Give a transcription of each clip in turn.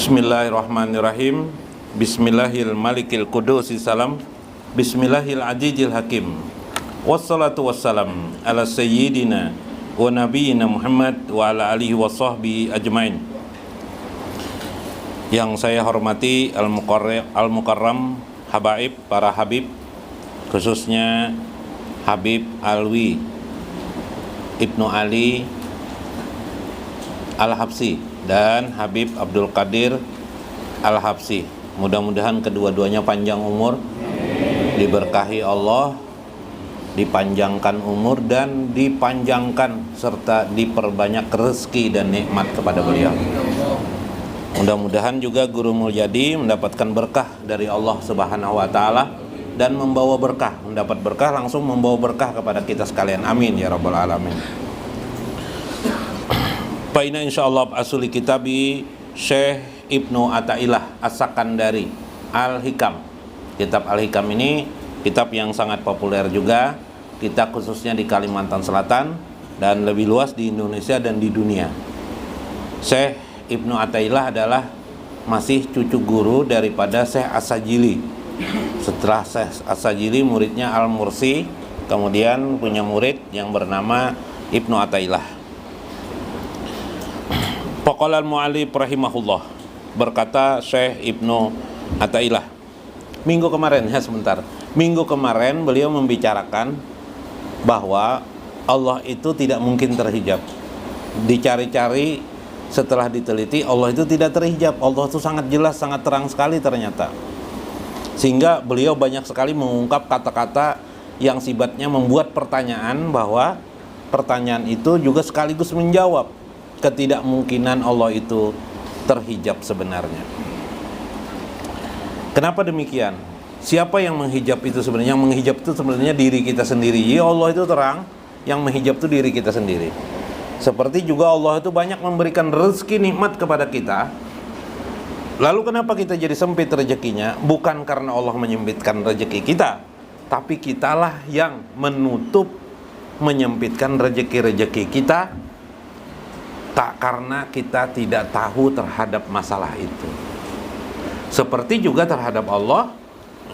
Bismillahirrahmanirrahim. Bismillahil malikil qudusi salam. Bismillahil ajijil hakim. Wassalatu wassalam ala sayyidina wa nabiyina Muhammad wa ala alihi wa sahbihi ajmain. Yang saya hormati Al-Mukarram Habaib, para Habib, khususnya Habib Alwi Ibnu Ali Al-Habsyi dan Habib Abdul Qadir Al-Habsyi. Mudah-mudahan kedua-duanya panjang umur, diberkahi Allah, dipanjangkan umur dan dipanjangkan serta diperbanyak rezeki dan nikmat kepada beliau. Mudah-mudahan juga Guru Mulyadi mendapatkan berkah dari Allah Subhanahu wa taala dan membawa berkah, mendapat berkah langsung membawa berkah kepada kita sekalian. Amin ya rabbal alamin. Paina insyaallah asuli kitabi Syekh Ibnu Athaillah As-Sakandari Al-Hikam. Kitab Al-Hikam ini kitab yang sangat populer juga, kita khususnya di Kalimantan Selatan dan lebih luas di Indonesia dan di dunia. Syekh Ibnu Athaillah adalah masih cucu guru daripada Syekh As-Sajili. Setelah Syekh As-Sajili muridnya Al-Mursi, kemudian punya murid yang bernama Ibnu Athaillah. Faqala al-mu'allif rahimahullah, berkata Syekh Ibnu Athaillah minggu kemarin, minggu kemarin beliau membicarakan bahwa Allah itu tidak mungkin terhijab. Dicari-cari, setelah diteliti, Allah itu tidak terhijab. Allah itu sangat jelas, sangat terang sekali ternyata. Sehingga beliau banyak sekali mengungkap kata-kata yang sifatnya membuat pertanyaan, bahwa pertanyaan itu juga sekaligus menjawab ketidakmungkinan Allah itu terhijab sebenarnya. Kenapa demikian? Siapa yang menghijab itu sebenarnya? Yang menghijab itu sebenarnya diri kita sendiri. Ya, Allah itu terang, yang menghijab itu diri kita sendiri. Seperti juga Allah itu banyak memberikan rezeki nikmat kepada kita. Lalu kenapa kita jadi sempit rezekinya? Bukan karena Allah menyempitkan rezeki kita, tapi kitalah yang menutup, menyempitkan rezeki-rezeki kita, tak karena kita tidak tahu terhadap masalah itu. Seperti juga terhadap Allah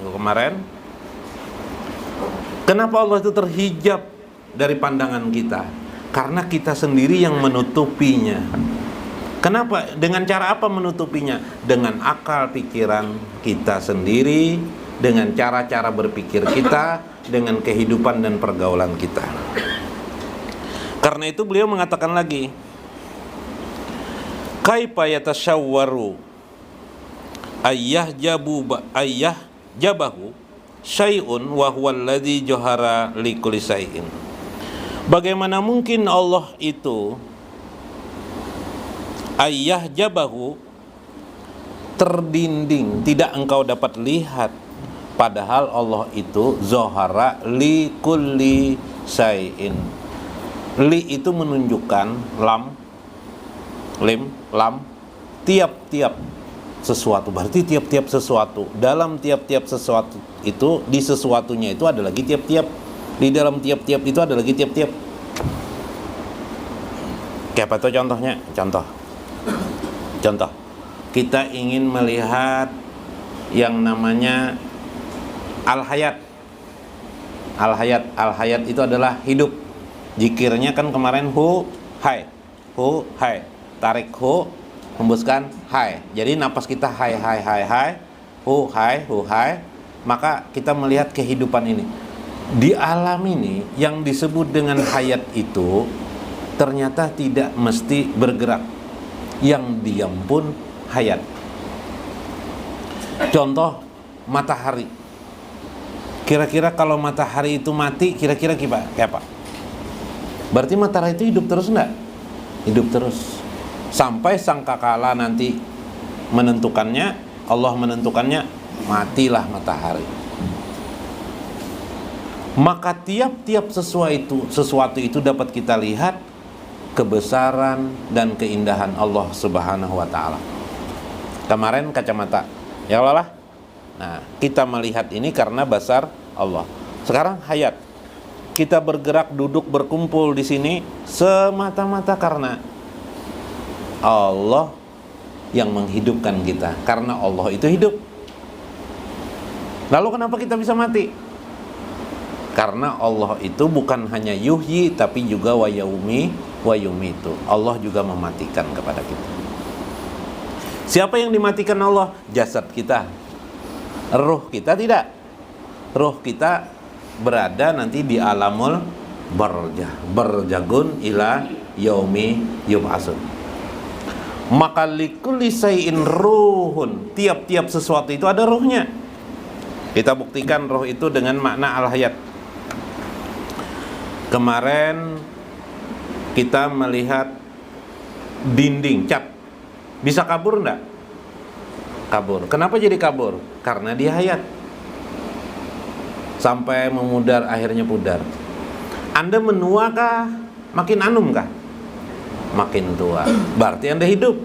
kemarin, kenapa Allah itu terhijab dari pandangan kita? Karena kita sendiri yang menutupinya. Kenapa? Dengan cara apa menutupinya? Dengan akal pikiran kita sendiri, dengan cara-cara berpikir kita, dengan kehidupan dan pergaulan kita. Karena itu beliau mengatakan lagi, kaifa yatashawwaru ayyah jabahu syai'un wa huwa alladhi johara li kulli syai'in. Bagaimana mungkin Allah itu ayyah jabahu terdinding, tidak engkau dapat lihat, padahal Allah itu zohara li kulli syai'in. Li itu menunjukkan lam, tiap-tiap sesuatu, berarti tiap-tiap sesuatu. Dalam tiap-tiap sesuatu itu, di sesuatunya itu ada lagi tiap-tiap. Di dalam tiap-tiap itu ada lagi tiap-tiap. Kayak apa tuh contohnya? Contoh. Kita ingin melihat yang namanya al-hayat. Al-hayat itu adalah hidup. Zikirnya kan kemarin hu, hai. Tarik hu, hembuskan hai. Jadi napas kita hai, hu hai, maka kita melihat kehidupan ini. Di alam ini yang disebut dengan hayat itu ternyata tidak mesti bergerak. Yang diam pun hayat. Contoh matahari. Kira-kira kalau matahari itu mati, kira-kira kayak apa? Berarti matahari itu hidup terus enggak? Hidup terus. Sampai sangkakala nanti menentukannya, Allah menentukannya, matilah matahari. Maka tiap-tiap sesuatu itu dapat kita lihat kebesaran dan keindahan Allah Subhanahu wa taala. Kemarin kacamata, ya Allah. Nah, kita melihat ini karena basar Allah. Sekarang hayat. Kita bergerak, duduk, berkumpul di sini semata-mata karena Allah yang menghidupkan kita, karena Allah itu hidup. Lalu kenapa kita bisa mati? Karena Allah itu bukan hanya yuhyi, tapi juga wa yumitu. Allah juga mematikan kepada kita. Siapa yang dimatikan Allah? Jasad kita. Ruh kita tidak. Ruh kita berada nanti di alamul barzakhun ila yaumi yub'atsun. Maka likulli syai'in ruhun, tiap-tiap sesuatu itu ada ruhnya. Kita buktikan ruh itu dengan makna al-hayat. Kemarin kita melihat dinding cat, bisa kabur enggak? Kabur. Kenapa jadi kabur? Karena dia hayat. Sampai memudar, akhirnya pudar. Anda menua kah? Makin anum kah? Makin tua. Berarti Anda hidup.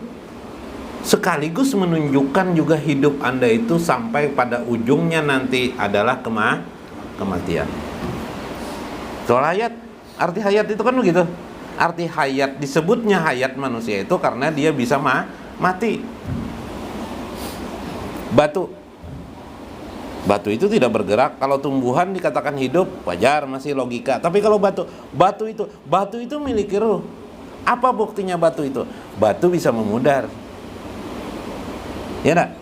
Sekaligus menunjukkan juga hidup Anda itu sampai pada ujungnya nanti adalah kematian. Soal hayat, arti hayat itu kan begitu. Arti hayat, disebutnya hayat manusia itu karena dia bisa mati. Batu itu tidak bergerak. Kalau tumbuhan dikatakan hidup, wajar, masih logika. Tapi kalau batu itu memiliki ruh. Apa buktinya batu itu? Batu bisa memudar. Ya enggak?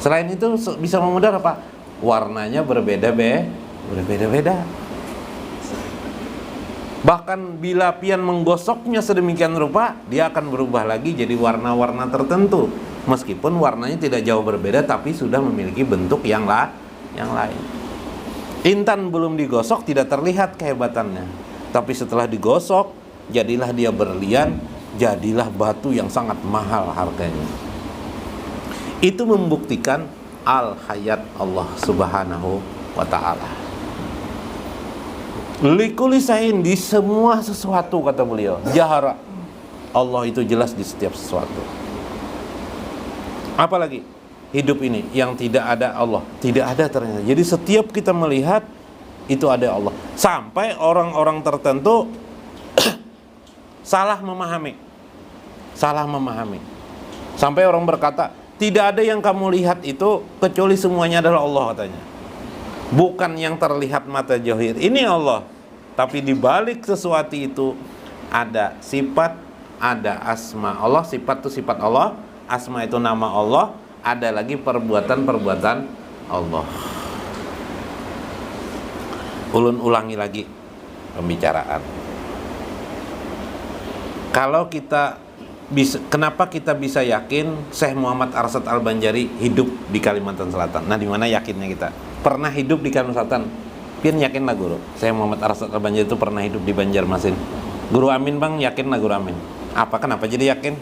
Selain itu bisa memudar apa? Warnanya berbeda-beda. Bahkan bila pian menggosoknya sedemikian rupa, dia akan berubah lagi jadi warna-warna tertentu. Meskipun warnanya tidak jauh berbeda, tapi sudah memiliki bentuk yang lain. Intan belum digosok tidak terlihat kehebatannya, tapi setelah digosok, jadilah dia berlian, jadilah batu yang sangat mahal harganya. Itu membuktikan al-hayat Allah Subhanahu wa ta'ala. Likulli syai'in, di semua sesuatu, kata beliau, jahara. Allah itu jelas di setiap sesuatu. Apalagi hidup ini yang tidak ada Allah, tidak ada ternyata. Jadi setiap kita melihat itu ada Allah. Sampai orang-orang tertentu salah memahami. Sampai orang berkata, tidak ada yang kamu lihat itu kecuali semuanya adalah Allah, katanya. Bukan yang terlihat mata zahir ini Allah, tapi di balik sesuatu itu ada sifat, ada asma Allah. Sifat itu sifat Allah, asma itu nama Allah, ada lagi perbuatan-perbuatan Allah. Ulun ulangi lagi pembicaraan. Kalau kita bisa, kenapa kita bisa yakin Syekh Muhammad Arsyad Al-Banjari hidup di Kalimantan Selatan? Nah, di mana yakinnya kita? Pernah hidup di Kalimantan Selatan? Pian yakin lah guru, Syekh Muhammad Arsyad Al-Banjari itu pernah hidup di Banjarmasin. Guru Amin bang, yakin lah guru Amin? Kenapa jadi yakin?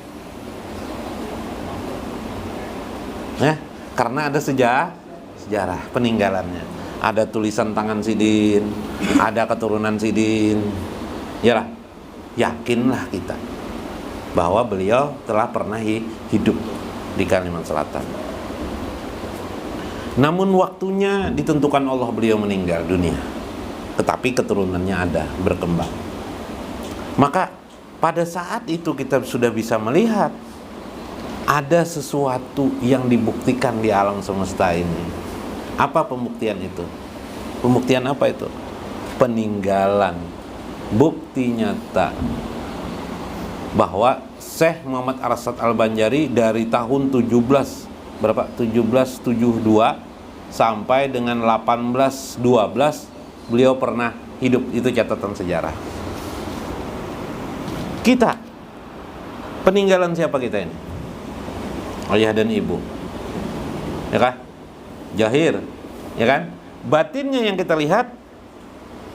Karena ada sejarah peninggalannya. Ada tulisan tangan Sidin, ada keturunan Sidin. Yalah, yakinlah kita bahwa beliau telah pernah hidup di Kalimantan Selatan. Namun waktunya ditentukan Allah, beliau meninggal dunia. Tetapi keturunannya ada, berkembang. Maka pada saat itu kita sudah bisa melihat ada sesuatu yang dibuktikan di alam semesta ini. Apa pembuktian itu? Pembuktian apa itu? Peninggalan, bukti nyata bahwa Syekh Muhammad Arsyad Al-Banjari dari tahun 1772 sampai dengan 1812 beliau pernah hidup. Itu catatan sejarah. Kita, peninggalan siapa kita ini? Ayah dan ibu, ya kan? Zahir, ya kan? Batinnya yang kita lihat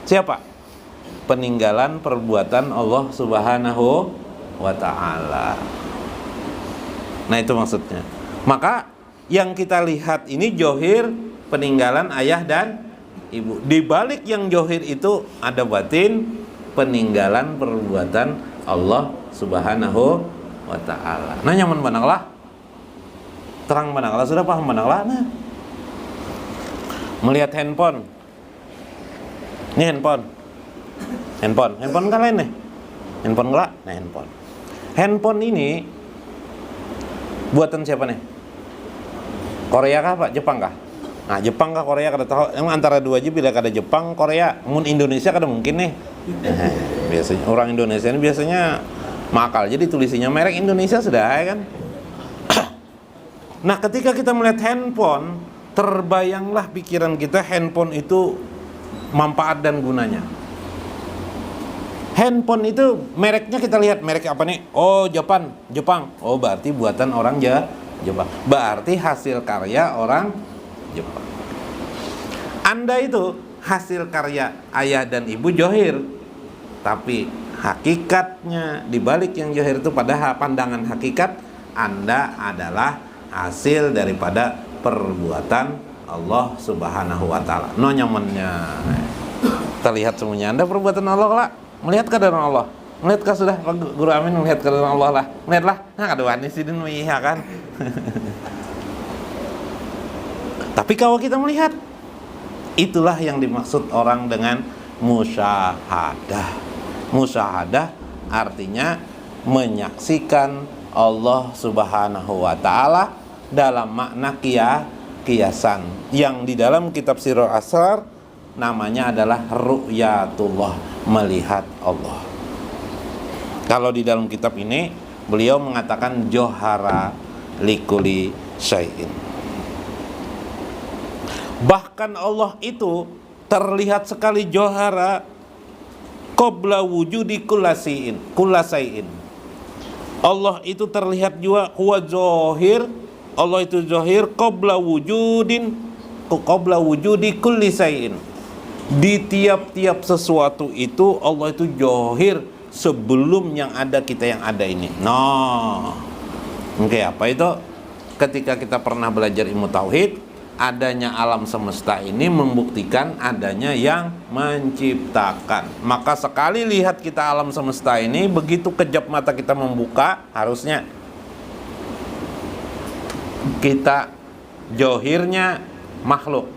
siapa? Peninggalan perbuatan Allah Subhanahu wa ta'ala. Nah, itu maksudnya. Maka yang kita lihat ini zahir, peninggalan ayah dan ibu. Di balik yang zahir itu ada batin, peninggalan perbuatan Allah Subhanahu wa ta'ala. Nah, nyaman bananglah, terang bananglah, sudah paham bananglah. Nah, melihat handphone. Ini handphone kan lain nih. Handphone gelap, nah handphone ini Buatan siapa nih? Korea kah Pak? Jepang kah? Nah, Jepang kah Korea kada tahu. Emang antara dua aja bila kada Jepang, Korea, mun Indonesia kada mungkin nih. Biasanya orang Indonesia ini biasanya makal. Jadi tulisannya merek Indonesia sudah ya kan. Nah, ketika kita melihat handphone, terbayanglah pikiran kita handphone itu manfaat dan gunanya. Handphone itu mereknya kita lihat merek apa nih? Oh, Jepang. Oh, berarti buatan orang Jepang. Berarti hasil karya orang Jepang. Anda itu hasil karya ayah dan ibu johir, tapi hakikatnya dibalik yang johir itu pada pandangan hakikat Anda adalah hasil daripada perbuatan Allah Subhanahu wa taala. No nyamannya. Terlihat semuanya Anda perbuatan Allah lah. Melihat keadaan Allah. Melihatkah sudah Guru Amin melihat keadaan Allah lah. Melihatlah. Nah, kada wani sidin ya kan. Tapi kalau kita melihat, itulah yang dimaksud orang dengan musyahadah. Musyahadah artinya menyaksikan Allah Subhanahu wa taala dalam makna kiasan yang di dalam kitab Sirrul Asrar namanya adalah ru'yatullah, melihat Allah. Kalau di dalam kitab ini beliau mengatakan johara likuli syai'in. Bahkan Allah itu terlihat sekali johara qabla wujudi kullasain. Allah itu terlihat juga huwa zohir. Allah itu zohir qabla wujudi kulli sayin. Di tiap-tiap sesuatu itu Allah itu zohir sebelum yang ada kita yang ada ini. Oke, apa itu? Ketika kita pernah belajar ilmu tauhid, adanya alam semesta ini membuktikan adanya yang menciptakan. Maka sekali lihat kita alam semesta ini, begitu kejap mata kita membuka, harusnya kita johirnya makhluk.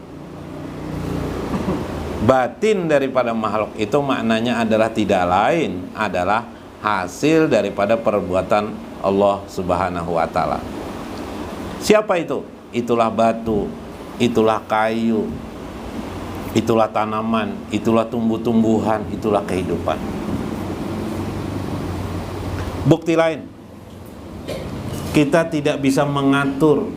Batin daripada makhluk itu maknanya adalah tidak lain, adalah hasil daripada perbuatan Allah Subhanahu wa taala. Siapa itu? Itulah batu, itulah kayu, itulah tanaman, itulah tumbuh-tumbuhan, itulah kehidupan. Bukti lain, kita tidak bisa mengatur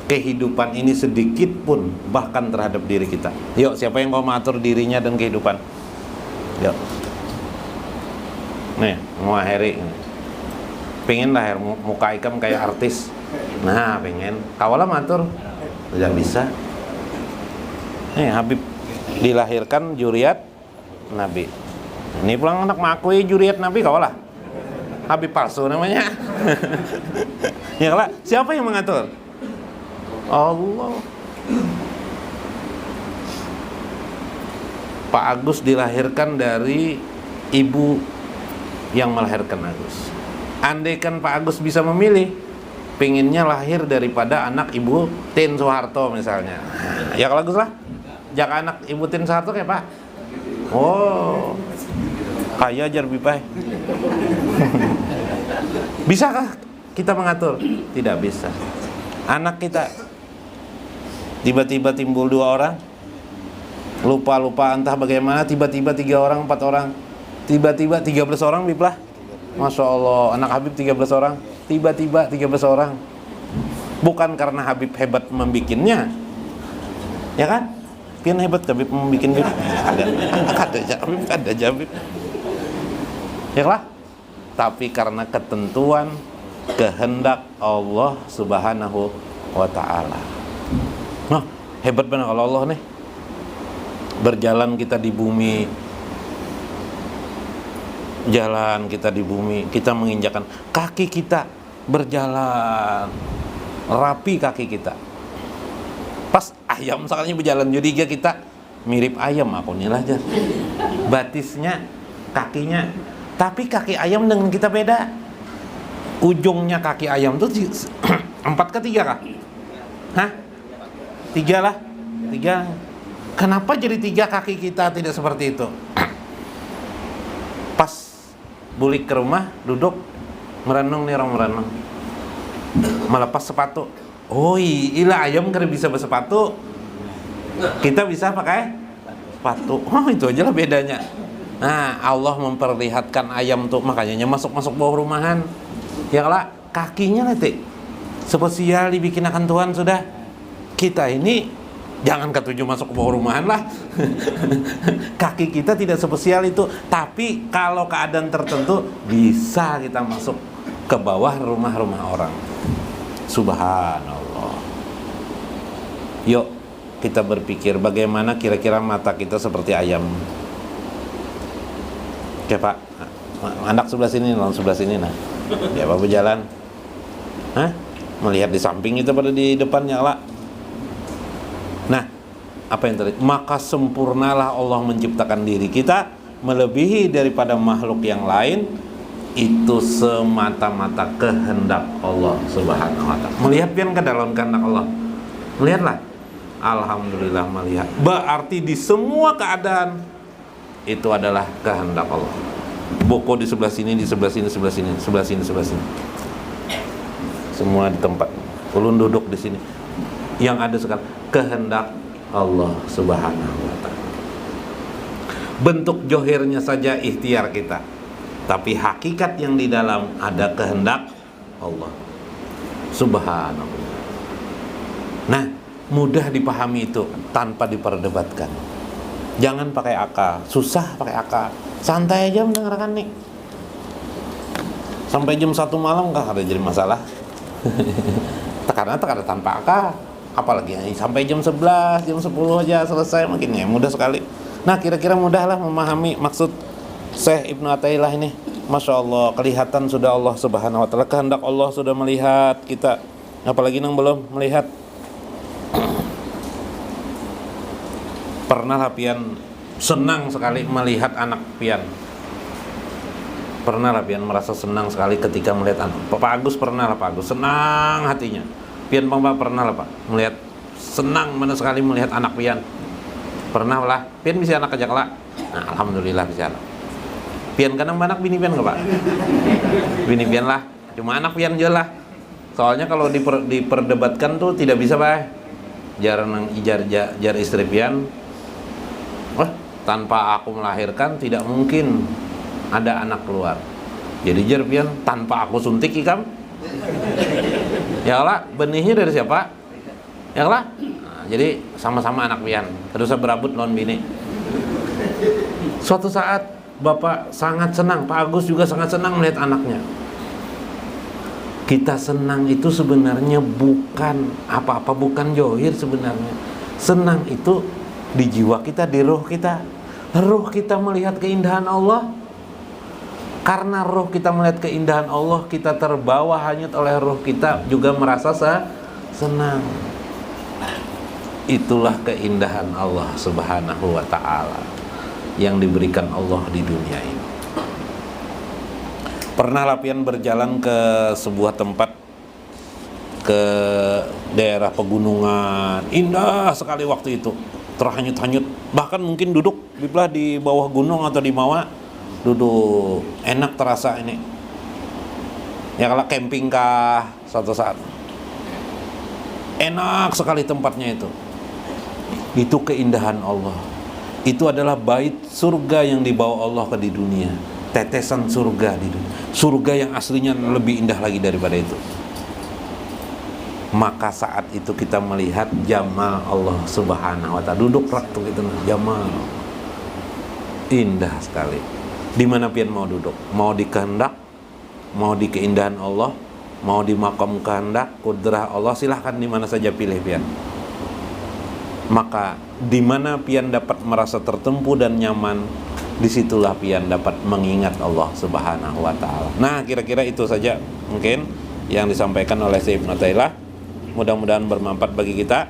kehidupan ini sedikit pun, bahkan terhadap diri kita. Yuk, siapa yang mau mengatur dirinya dan kehidupan? Yuk. Nih, mau akhiri. Pengen lahir muka ikam kayak artis. Nah, pengen. Kawalah matur. Tidak bisa. Nih, Habib dilahirkan juriat Nabi. Ini pulang anak makui juriat Nabi kawalah. Habib palsu namanya. Ya kalah. Siapa yang mengatur? Allah. Pak Agus dilahirkan dari ibu yang melahirkan Agus. Andaikan Pak Agus bisa memilih, pengennya lahir daripada anak ibu Tin Soeharto misalnya. Ya kalau Agus lah, jak anak ibu Tin Soeharto kayak Pak. Oh, kaya jar bipai. Bisakah kita mengatur? Tidak bisa. Anak kita tiba-tiba timbul 2 orang, lupa entah bagaimana, tiba-tiba 3 orang, 4 orang, tiba-tiba 13 orang biplah. Masya Allah, anak Habib 13 orang, tiba-tiba 13 orang. Bukan karena Habib hebat membikinnya, ya kan? Pian hebat Habib membikin Habib. Ada Habib. Ya lah. Tapi karena ketentuan kehendak Allah Subhanahu wa ta'ala. Nah, hebat benar kalau Allah nih. Berjalan kita di bumi, jalan kita di bumi, kita menginjakan kaki kita, berjalan rapi kaki kita. Pas ayam misalnya berjalan juga kita mirip ayam, aku nilah aja batisnya, kakinya. Tapi kaki ayam dengan kita beda. Ujungnya kaki ayam tuh 4 ke 3 kah? Hah? 3 lah. 3. Kenapa jadi 3 kaki kita tidak seperti itu? Pas bulik ke rumah, duduk merenung nih, orang merenung. melepas sepatu. Oh iya, ayam kan bisa bersepatu, kita bisa pakai sepatu. Oh itu aja lah bedanya. Nah Allah memperlihatkan ayam tuh, makanya masuk bawah rumahan. Ya lah kakinya nanti spesial dibikinakan Tuhan sudah. Kita ini jangan ketujuh masuk ke bawah rumahan lah. Kaki kita tidak spesial itu, tapi kalau keadaan tertentu bisa kita masuk ke bawah rumah-rumah orang. Subhanallah. Yuk kita berpikir bagaimana kira-kira mata kita seperti ayam. Oke Pak, anak sebelah sini, lawan sebelah sini nah. Dia apa berjalan? Hah? Melihat di samping itu pada di depannya lah. Nah, apa yang terjadi? Maka sempurnalah Allah menciptakan diri kita melebihi daripada makhluk yang lain. Itu semata-mata kehendak Allah Subhanahu wa ta'ala. Melihat pian ke dalam kehendak Allah. Melihatlah. Alhamdulillah melihat. Berarti di semua keadaan itu adalah kehendak Allah. Boko di sebelah sini, di sebelah sini, sebelah sini, sebelah sini, sebelah sini. Semua di tempat. Ulun duduk di sini. Yang ada sekarang kehendak Allah Subhanahu wa ta'ala. Bentuk johirnya saja ikhtiar kita, tapi hakikat yang di dalam ada kehendak Allah Subhanahu. Nah, mudah dipahami itu tanpa diperdebatkan. Jangan pakai akal, susah pakai akal. Santai aja mendengarkan nih. Sampai jam 1 malam nggak ada jadi masalah. Karena tanpa akal. Apalagi sampai jam 11, jam 10 aja selesai, makin ya mudah sekali. Nah, kira-kira mudahlah memahami maksud Syekh Ibnu Athaillah ini. Masya Allah, kelihatan sudah Allah Subhanahu wa ta'ala, kehendak Allah sudah melihat kita. Apalagi yang belum melihat. Pernah pian senang sekali melihat anak pian. Pernah pian merasa senang sekali ketika melihat anak. Pak Agus pernah lah, Pak Agus senang hatinya. Pian Bang pernah lah Pak melihat, senang mana sekali melihat anak pian. Pernah lah, pian bisa anak ajak lah. Nah, alhamdulillah bisa lah. Pian kadang anak bini pian nggak Pak? Bini pian lah, cuma anak pian aja lah. Soalnya kalau diperdebatkan tuh tidak bisa Pak. Jarang jar istri pian. Wah, tanpa aku melahirkan tidak mungkin ada anak keluar. Jadi jar pian tanpa aku suntik ikam. Ya Allah, benihnya dari siapa? Ya Allah. Nah, jadi sama-sama anak pian. Terus berabut lawan bini. Suatu saat Bapak sangat senang, Pak Agus juga sangat senang melihat anaknya. Kita senang itu sebenarnya bukan apa-apa, bukan johir sebenarnya. Senang itu di jiwa kita, di roh kita. Roh kita melihat keindahan Allah. Karena roh kita melihat keindahan Allah, kita terbawa hanyut oleh roh kita, juga merasa senang. Itulah keindahan Allah Subhanahu wa ta'ala yang diberikan Allah di dunia ini. Pernah lapian berjalan ke sebuah tempat, ke daerah pegunungan, indah sekali waktu itu, terhanyut-hanyut, bahkan mungkin duduk di bawah gunung atau di bawah, duduk enak terasa ini. Ya kalau camping kah suatu saat, enak sekali tempatnya itu. Itu keindahan Allah. Itu adalah bait surga yang dibawa Allah ke di dunia. Tetesan surga di dunia. Surga yang aslinya lebih indah lagi daripada itu. Maka saat itu kita melihat jamal Allah Subhanahu wa ta'ala. Duduk waktu itu jamal. Indah sekali. Di mana pian mau duduk? Mau di kehendak, mau di keindahan Allah, mau di makam kehendak, kudrah Allah, silahkan di mana saja pilih pian. Maka di mana pian dapat merasa tertempu dan nyaman, disitulah pian dapat mengingat Allah Subhanahu wa ta'ala. Nah, kira-kira itu saja mungkin yang disampaikan oleh Syekh Ibnu Athaillah. Mudah-mudahan bermanfaat bagi kita.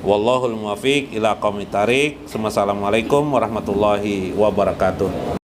Wallahul muwaffiq ila aqwamit thariq. Wassalamualaikum warahmatullahi wabarakatuh.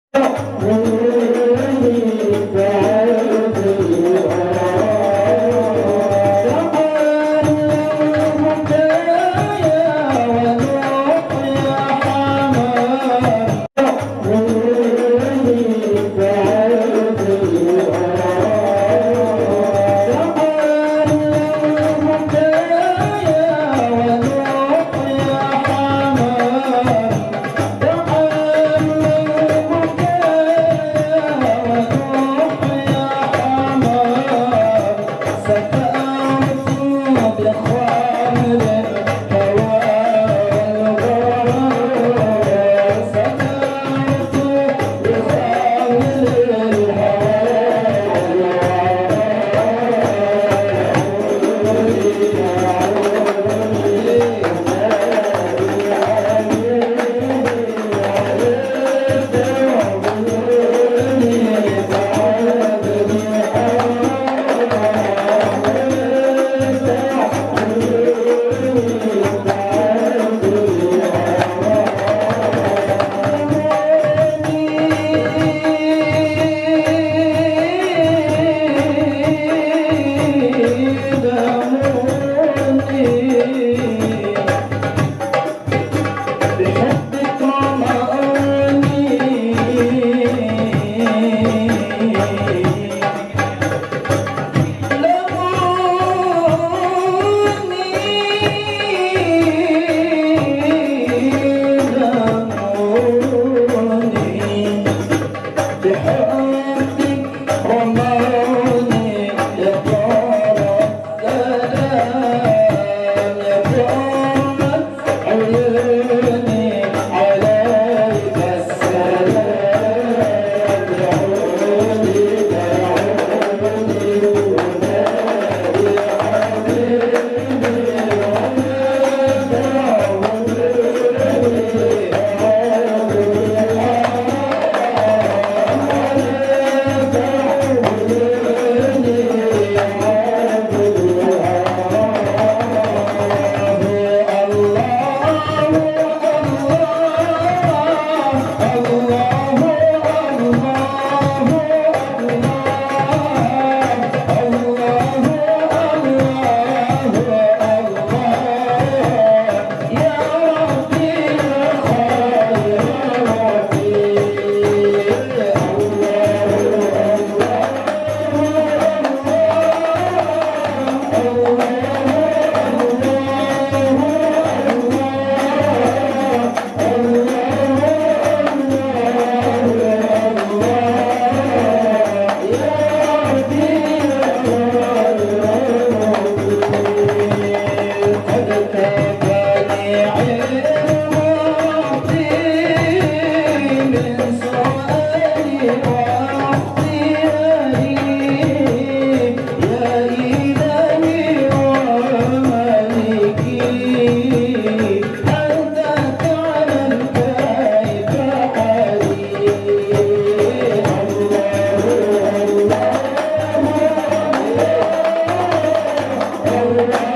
Hare